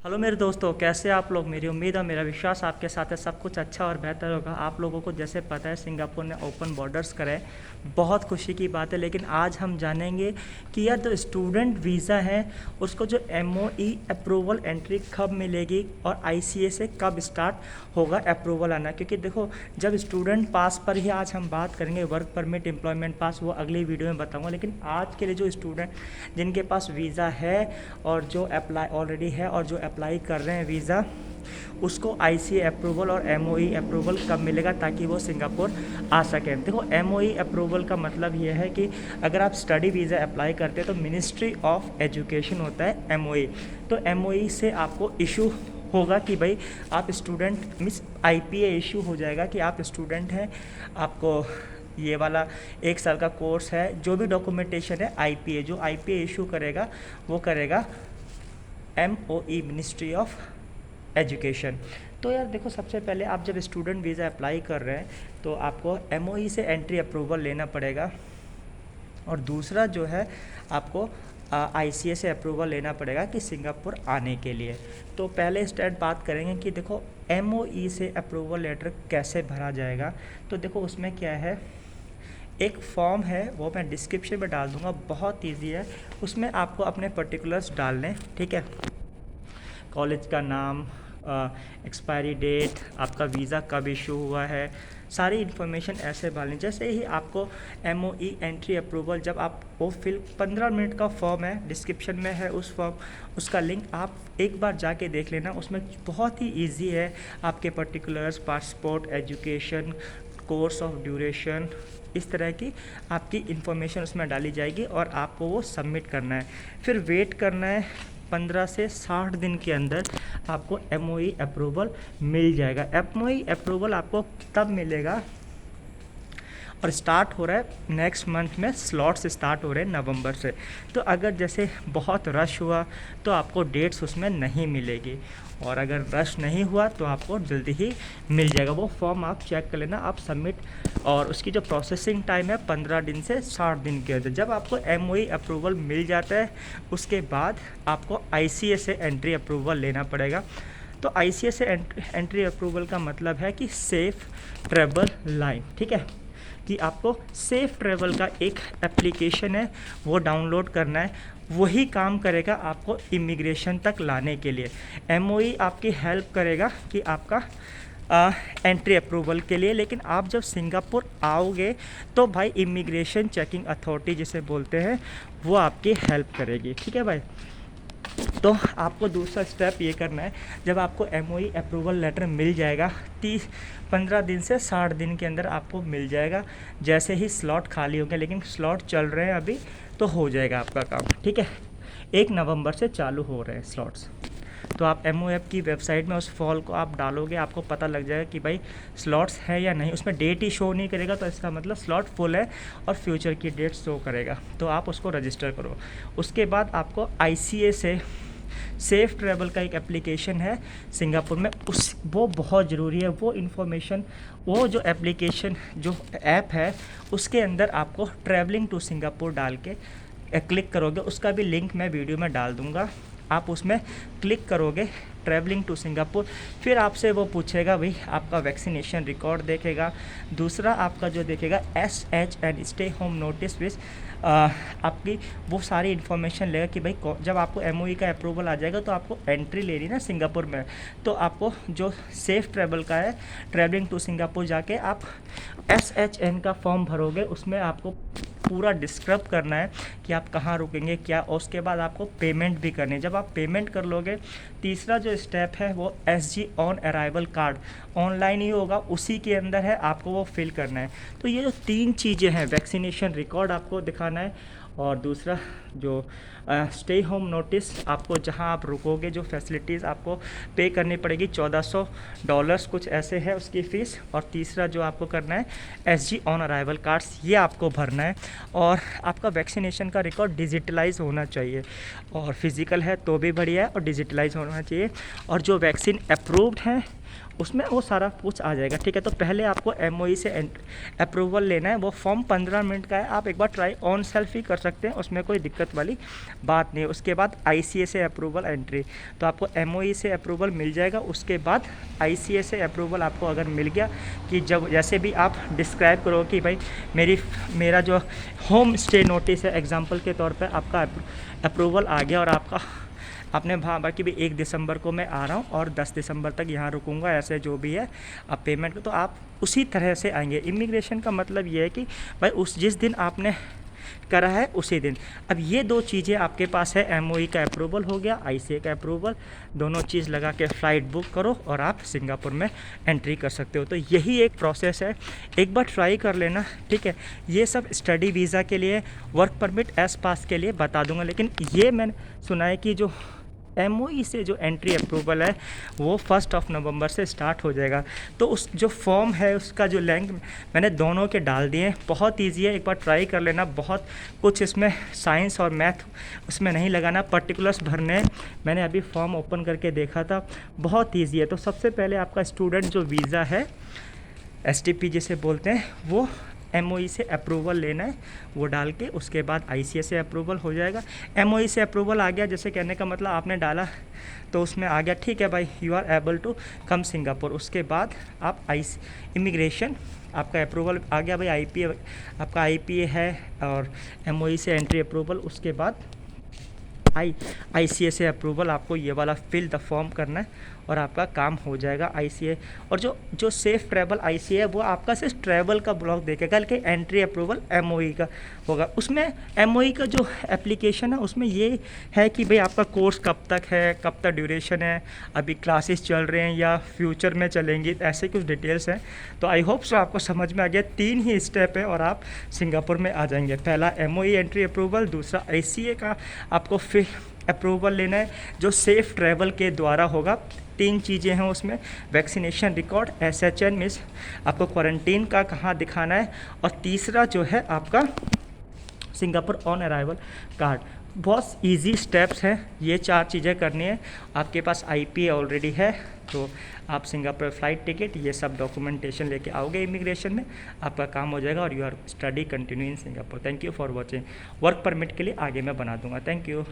Hello मेरे दोस्तों, कैसे आप लोग। मेरी उम्मीद और मेरा विश्वास आपके साथ है सब कुछ अच्छा और बेहतर होगा। आप लोगों को जैसे पता है सिंगापुर ने ओपन बॉर्डर्स करे, बहुत खुशी की बात है। लेकिन आज हम जानेंगे कि यार जो स्टूडेंट वीज़ा है उसको जो MOE अप्रूवल एंट्री कब मिलेगी और ICA से कब स्टार्ट होगा अप्रूवल आना। क्योंकि देखो, जब स्टूडेंट पास पर ही आज हम बात करेंगे, वर्क परमिट, एम्प्लॉयमेंट पास, वो अगली वीडियो में बताऊँगा। लेकिन आज के लिए जो स्टूडेंट जिनके पास वीज़ा है और जो अप्लाई ऑलरेडी है और जो अप्लाई कर रहे हैं वीज़ा, उसको ICA अप्रूवल और MOE अप्रूवल कब मिलेगा ताकि वो सिंगापुर आ सकें। देखो, MOE अप्रूवल का मतलब ये है कि अगर आप स्टडी वीज़ा अप्लाई करते हैं तो मिनिस्ट्री ऑफ एजुकेशन होता है MOE। तो MOE से आपको इशू होगा कि भाई आप स्टूडेंट, मीन्स IPA इशू हो जाएगा कि आप स्टूडेंट हैं, आपको ये वाला 1 साल का कोर्स है, जो भी डॉक्यूमेंटेशन है IPA, जो IPA इशू करेगा वो करेगा MOE, मिनिस्ट्री ऑफ एजुकेशन। तो यार देखो, सबसे पहले आप जब स्टूडेंट वीज़ा अप्लाई कर रहे हैं तो आपको MOE से एंट्री अप्रूवल लेना पड़ेगा, और दूसरा जो है आपको ICA से अप्रूवल लेना पड़ेगा कि सिंगापुर आने के लिए। तो पहले स्टेप बात करेंगे कि देखो MOE से अप्रूवल लेटर कैसे भरा जाएगा। तो देखो उसमें क्या है, एक फॉर्म है, वो मैं डिस्क्रिप्शन में डाल दूंगा, बहुत इजी है। उसमें आपको अपने पर्टिकुलर्स डालने, ठीक है, कॉलेज का नाम, एक्सपायरी डेट, आपका वीज़ा कब इशू हुआ है, सारी इन्फॉर्मेशन ऐसे डालनी। जैसे ही आपको MOE एंट्री अप्रूवल, जब आप वो 15 मिनट का फॉर्म है, डिस्क्रिप्शन में है उस फॉर्म, उसका लिंक आप एक बार जाके देख लेना। उसमें बहुत ही इजी है, आपके particulars, passport, education, course of duration, इस तरह की आपकी इन्फॉर्मेशन उसमें डाली जाएगी और आपको वो सबमिट करना है। फिर वेट करना है, 15 से 60 दिन के अंदर आपको MOE अप्रूवल मिल जाएगा। MOE अप्रूवल आपको तब मिलेगा, और स्टार्ट हो रहा है नेक्स्ट मंथ में, स्लॉट्स स्टार्ट हो रहे हैं नवंबर से। तो अगर जैसे बहुत रश हुआ तो आपको डेट्स उसमें नहीं मिलेगी, और अगर रश नहीं हुआ तो आपको जल्दी ही मिल जाएगा। वो फॉर्म आप चेक कर लेना, आप सबमिट, और उसकी जो प्रोसेसिंग टाइम है 15 दिन से 60 दिन के अंदर। जब आपको MOE अप्रूवल मिल जाता है उसके बाद आपको ICA से एंट्री अप्रूवल लेना पड़ेगा। तो ICA से एंट्री अप्रूवल का मतलब है कि सेफ़ ट्रैवल लाइन, ठीक है, कि आपको सेफ़ ट्रैवल का एक एप्लीकेशन है वो डाउनलोड करना है। वही काम करेगा आपको इमिग्रेशन तक लाने के लिए। MOE आपकी हेल्प करेगा कि आपका एंट्री अप्रूवल के लिए। लेकिन आप जब सिंगापुर आओगे तो भाई इमिग्रेशन चेकिंग अथॉरिटी जिसे बोलते हैं, वो आपकी हेल्प करेगी, ठीक है भाई। तो आपको दूसरा स्टेप ये करना है, जब आपको MOE अप्रूवल लेटर मिल जाएगा 15 दिन से 60 दिन के अंदर आपको मिल जाएगा। जैसे ही स्लॉट खाली होंगे, लेकिन स्लॉट चल रहे हैं अभी, तो हो जाएगा आपका काम, ठीक है। 1 नवंबर से चालू हो रहे हैं स्लॉट्स। तो आप MOE की वेबसाइट में उस फॉल को आप डालोगे, आपको पता लग जाएगा कि भाई स्लॉट्स है या नहीं। उसमें डेट ही शो नहीं करेगा तो इसका मतलब स्लॉट फुल है, और फ्यूचर की डेट शो करेगा, तो आप उसको रजिस्टर करो। उसके बाद आपको ICA से सेफ़ ट्रैवल का एक एप्लीकेशन है सिंगापुर में, वो बहुत ज़रूरी है। वो इन्फॉर्मेशन, वो जो एप्लीकेशन, जो ऐप है, उसके अंदर आपको ट्रैवलिंग टू सिंगापुर डाल के क्लिक करोगे। उसका भी लिंक मैं वीडियो में डाल दूँगा। आप उसमें क्लिक करोगे, ट्रैवलिंग टू सिंगापुर, फिर आपसे वो पूछेगा भाई आपका वैक्सीनेशन रिकॉर्ड देखेगा। दूसरा आपका जो देखेगा SHN, स्टे होम नोटिस, विच आपकी वो सारी इन्फॉर्मेशन लेगा कि भाई जब आपको MOE का अप्रूवल आ जाएगा तो आपको एंट्री लेनी ना सिंगापुर में, तो आपको जो सेफ़ ट्रैवल का है, ट्रैवलिंग टू सिंगापुर जाके आप SHN का फॉर्म भरोगे। उसमें आपको पूरा डिस्क्राइब करना है कि आप कहाँ रुकेंगे क्या, और उसके बाद आपको पेमेंट भी करनी है। जब आप पेमेंट कर लोगे, तीसरा जो स्टेप है वो SG on arrival card online ही होगा, उसी के अंदर है, आपको वो फिल करना है। तो ये जो 3 चीज़ें हैं, वैक्सीनेशन रिकॉर्ड आपको दिखाना है, और दूसरा जो स्टे होम नोटिस, आपको जहां आप रुकोगे जो फैसिलिटीज़ आपको पे करनी पड़ेगी, $1400 कुछ ऐसे है उसकी फ़ीस। और तीसरा जो आपको करना है SG ऑन अराइवल कार्ड्स, ये आपको भरना है। और आपका वैक्सीनेशन का रिकॉर्ड डिजिटलाइज होना चाहिए, और फिज़िकल है तो भी बढ़िया है, और डिजिटलाइज होना चाहिए। और जो वैक्सीन अप्रूव्ड हैं उसमें वो सारा कुछ आ जाएगा, ठीक है। तो पहले आपको MOE से अप्रूवल लेना है, वो फॉर्म 15 मिनट का है, आप एक बार ट्राई ऑन सेल्फ ही कर सकते हैं, उसमें कोई दिक्कत वाली बात नहीं है। उसके बाद ICA से अप्रूवल एंट्री, तो आपको MOE से अप्रूवल मिल जाएगा। उसके बाद ICA से अप्रूवल आपको अगर मिल गया कि जब जैसे भी आप डिस्क्राइब करो कि भाई मेरा जो होम स्टे नोटिस है एग्जांपल के तौर पे आपका अप्रूवल आ गया और आपने भावा कि भी 1 दिसंबर को मैं आ रहा हूँ और 10 दिसंबर तक यहाँ रुकूंगा, ऐसे जो भी है आप पेमेंट, तो आप उसी तरह से आएंगे। इमिग्रेशन का मतलब ये है कि भाई जिस दिन आपने करा है उसी दिन। अब ये 2 चीज़ें आपके पास है, MOE का अप्रूवल हो गया, ICA का अप्रूवल, दोनों चीज़ लगा के फ़्लाइट बुक करो और आप सिंगापुर में एंट्री कर सकते हो। तो यही एक प्रोसेस है, एक बार ट्राई कर लेना, ठीक है। ये सब स्टडी वीज़ा के लिए, वर्क परमिट, एस पास के लिए बता दूंगा, लेकिन ये मैंने सुना है कि जो MOE से जो एंट्री अप्रूवल है वो 1 नवंबर से स्टार्ट हो जाएगा। तो उस जो फॉर्म है उसका जो लिंक मैंने दोनों के डाल दिए, बहुत ईजी है, एक बार ट्राई कर लेना। बहुत कुछ इसमें साइंस और मैथ उसमें नहीं लगाना, पर्टिकुलर्स भरने। मैंने अभी फॉर्म ओपन करके देखा था, बहुत ईजी है। तो सबसे पहले आपका स्टूडेंट जो वीज़ा है, STP जिसे बोलते हैं, वो MOE से अप्रूवल लेना है, वो डाल के उसके बाद ICA से अप्रूवल हो जाएगा। MOE से अप्रूवल आ गया, जैसे कहने का मतलब आपने डाला तो उसमें आ गया, ठीक है भाई, you are able to come Singapore. उसके बाद आप इमिग्रेशन, आपका अप्रूवल आ गया भाई, IPA आपका IPA है और MOE से एंट्री अप्रूवल। उसके बाद ICA से अप्रूवल, आपको ये वाला फिल द फॉर्म करना है और आपका काम हो जाएगा। ICA और जो सेफ़ ट्रैवल ICA है वो आपका सिर्फ ट्रैवल का ब्लॉक देखेगा, कि एंट्री अप्रूवल MOE का होगा। उसमें MOE का जो एप्लीकेशन है उसमें ये है कि भाई आपका कोर्स कब तक है, कब तक ड्यूरेशन है, अभी क्लासेस चल रहे हैं या फ्यूचर में चलेंगी, ऐसे कुछ डिटेल्स हैं। तो आई होप सो आपको समझ में आ गया। 3 ही स्टेप है और आप सिंगापुर में आ जाएंगे। पहला MOE एंट्री अप्रूवल, दूसरा ICA का आपको फिर अप्रूवल लेना है जो सेफ़ ट्रैवल के द्वारा होगा। 3 चीज़ें हैं उसमें, वैक्सीनेशन रिकॉर्ड, SHN मीन्स आपको क्वारंटीन का कहाँ दिखाना है, और तीसरा जो है आपका सिंगापुर ऑन अराइवल कार्ड। बहुत इजी स्टेप्स हैं, ये 4 चीज़ें करनी है। आपके पास IPA ऑलरेडी है तो आप सिंगापुर फ़्लाइट टिकट, ये सब डॉक्यूमेंटेशन लेके आओगे इमिग्रेशन में, आपका काम हो जाएगा और you are study continue in Singapore. Thank you for watching. Work permit के लिए आगे मैं बना दूंगा। Thank you.